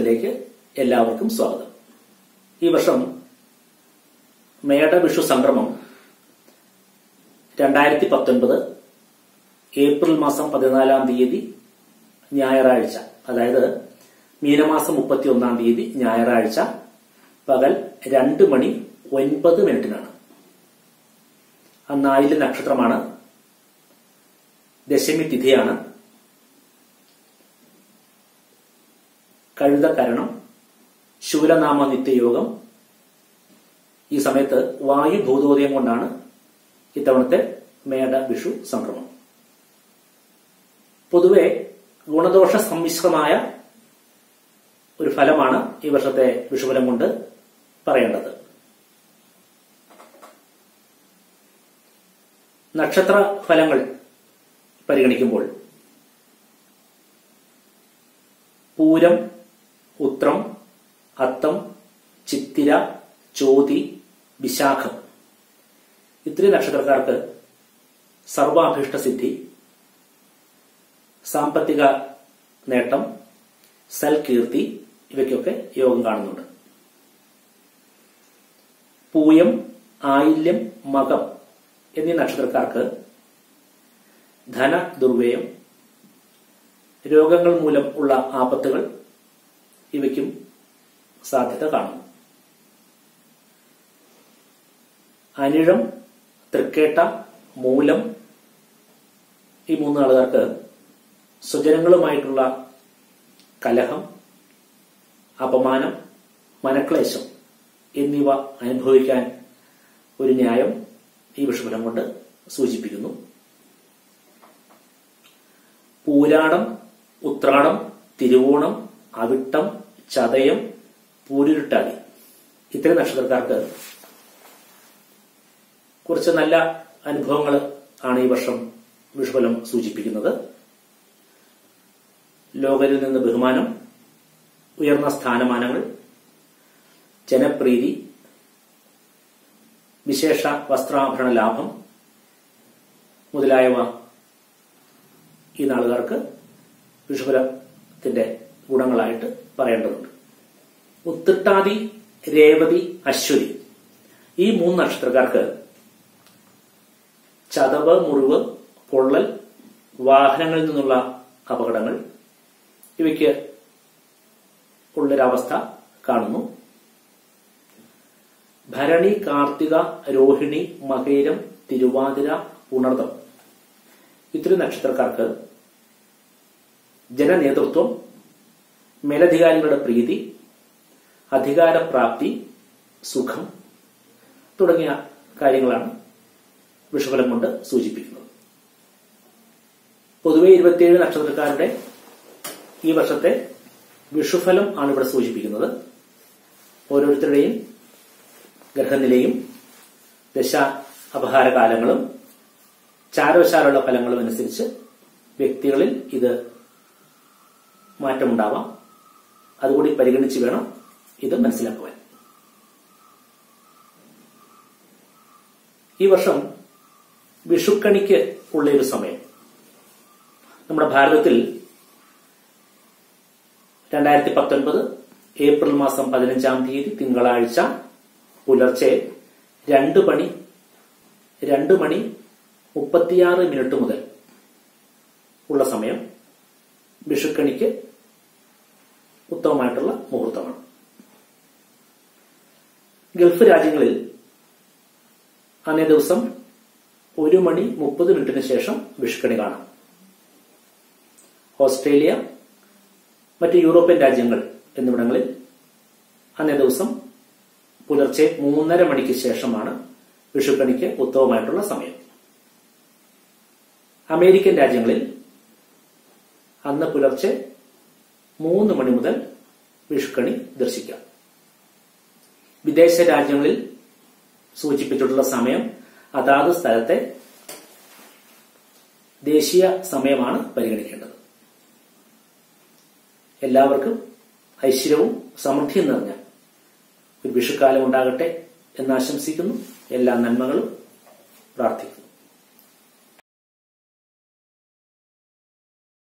ചാനലിലേക്ക് എല്ലാവർക്കും സ്വാഗതം. ഈ വർഷം മേടവിഷു സംക്രമം 2019 ഏപ്രിൽ മാസം 14-ാം തീയതി ഞായറാഴ്ച, അതായത് മീനമാസം 31-ാം തീയതി ഞായറാഴ്ച പകൽ 2:09 അന്ന് ആയില്യം നക്ഷത്രമാണ്. ദശമി തിഥിയാണ്. കഴുതക്കരണം, ശൂലനാമ നിത്യയോഗം. ഈ സമയത്ത് വായുഭൂതോദയം കൊണ്ടാണ് ഇത്തവണത്തെ മേടവിഷു സംക്രമം. പൊതുവെ ഗുണദോഷ സമ്മിശ്രമായ ഒരു ഫലമാണ് ഈ വർഷത്തെ വിഷുഫലം കൊണ്ട് പറയേണ്ടത്. നക്ഷത്ര ഫലങ്ങൾ പരിഗണിക്കുമ്പോൾ പൂരം, ഉത്രം, അത്തം, ചിത്തിര, ചോതി, വിശാഖം ഇത്രയും നക്ഷത്രക്കാർക്ക് സർവാഭീഷ്ടസിദ്ധി, സാമ്പത്തിക നേട്ടം, സൽകീർത്തി ഇവയ്ക്കൊക്കെ യോഗം കാണുന്നുണ്ട്. പൂയം, ആയില്യം, മകം എന്നീ നക്ഷത്രക്കാർക്ക് ധന ദുർവ്യയം, രോഗങ്ങൾ മൂലം ഉള്ള ആപത്തുകൾ ഇവയ്ക്കും സാധ്യത കാണുന്നു. അനിഴം, തൃക്കേട്ട, മൂലം ഈ 3 ആളുകാർക്ക് സ്വജനങ്ങളുമായിട്ടുള്ള കലഹം, അപമാനം, മനക്ലേശം എന്നിവ അനുഭവിക്കാൻ ഒരു ന്യായം ഈ വിഷുഫലം കൊണ്ട് സൂചിപ്പിക്കുന്നു. പൂരാടം, ഉത്രാടം, തിരുവോണം, അവിട്ടം, ചതയം, പൂരുരുട്ടാതി ഇത്തരം നക്ഷത്രക്കാർക്ക് കുറച്ച് നല്ല അനുഭവങ്ങൾ ആണ് ഈ വർഷം വിഷുഫലം സൂചിപ്പിക്കുന്നത്. ലോകരിൽ നിന്ന് ബഹുമാനം, ഉയർന്ന സ്ഥാനമാനങ്ങൾ, ജനപ്രീതി, വിശേഷ വസ്ത്രാഭരണ ലാഭം മുതലായവ ഈ നാളുകാർക്ക് വിഷുഫലത്തിന്റെ ഗുണങ്ങളായിട്ട് പറയേണ്ടതുണ്ട്. ഉത്രട്ടാതി, രേവതി, അശ്വതി ഈ 3 നക്ഷത്രക്കാർക്ക് ചതവ്, മുറിവ്, പൊള്ളൽ, വാഹനങ്ങളിൽ നിന്നുള്ള അപകടങ്ങൾ ഇവയ്ക്ക് ഉള്ളൊരവസ്ഥ കാണുന്നു. ഭരണി, കാർത്തിക, രോഹിണി, മകയിരം, തിരുവാതിര, പുണർദം ഇത്തരം നക്ഷത്രക്കാർക്ക് ജനനേതൃത്വം, മേലധികാരികളുടെ പ്രീതി, അധികാരപ്രാപ്തി, സുഖം തുടങ്ങിയ കാര്യങ്ങളാണ് വിഷുഫലം കൊണ്ട് സൂചിപ്പിക്കുന്നത്. പൊതുവെ 27 നക്ഷത്രക്കാരുടെ ഈ വർഷത്തെ വിഷുഫലം ആണ് ഇവിടെ സൂചിപ്പിക്കുന്നത്. ഓരോരുത്തരുടെയും ഗ്രഹനിലയും ദശ അപഹാരകാലങ്ങളും ചാരവശാലുള്ള ഫലങ്ങളും അനുസരിച്ച് വ്യക്തികളിൽ ഇത് മാറ്റമുണ്ടാവാം. അതുകൂടി പരിഗണിച്ച് വേണം ഇത് മനസ്സിലാക്കുവാൻ. ഈ വർഷം വിഷുക്കണിക്ക് ഉള്ള ഒരു സമയം നമ്മുടെ ഭാരതത്തിൽ 2019 ഏപ്രിൽ മാസം 15-ാം തീയതി തിങ്കളാഴ്ച പുലർച്ചെ 2:36 മുതൽ ഉള്ള സമയം വിഷുക്കണിക്ക് ഉത്തമമായിട്ടുള്ള മുഹൂർത്തമാണ്. ഗൾഫ് രാജ്യങ്ങളിൽ അന്നേ ദിവസം 1:30 ശേഷം വിഷുക്കണി കാണാം. ഓസ്ട്രേലിയ, മറ്റ് യൂറോപ്യൻ രാജ്യങ്ങൾ എന്നിവിടങ്ങളിൽ അന്നേ ദിവസം പുലർച്ചെ 3:30 ശേഷമാണ് വിഷുക്കണിക്ക് ഉത്തമമായിട്ടുള്ള സമയം. അമേരിക്കൻ രാജ്യങ്ങളിൽ അന്ന് പുലർച്ചെ 3 മുതൽ വിഷുക്കണി ദർശിക്കാം. വിദേശ രാജ്യങ്ങളിൽ സൂചിപ്പിച്ചിട്ടുള്ള സമയം അതാത് സ്ഥലത്തെ ദേശീയ സമയമാണ് പരിഗണിക്കേണ്ടത്. എല്ലാവർക്കും ഐശ്വര്യവും സമൃദ്ധിയും നിറഞ്ഞ ഒരു വിഷുക്കാലം ഉണ്ടാകട്ടെ എന്ന് ആശംസിക്കുന്നു. എല്ലാ നന്മകളും പ്രാർത്ഥിക്കുന്നു.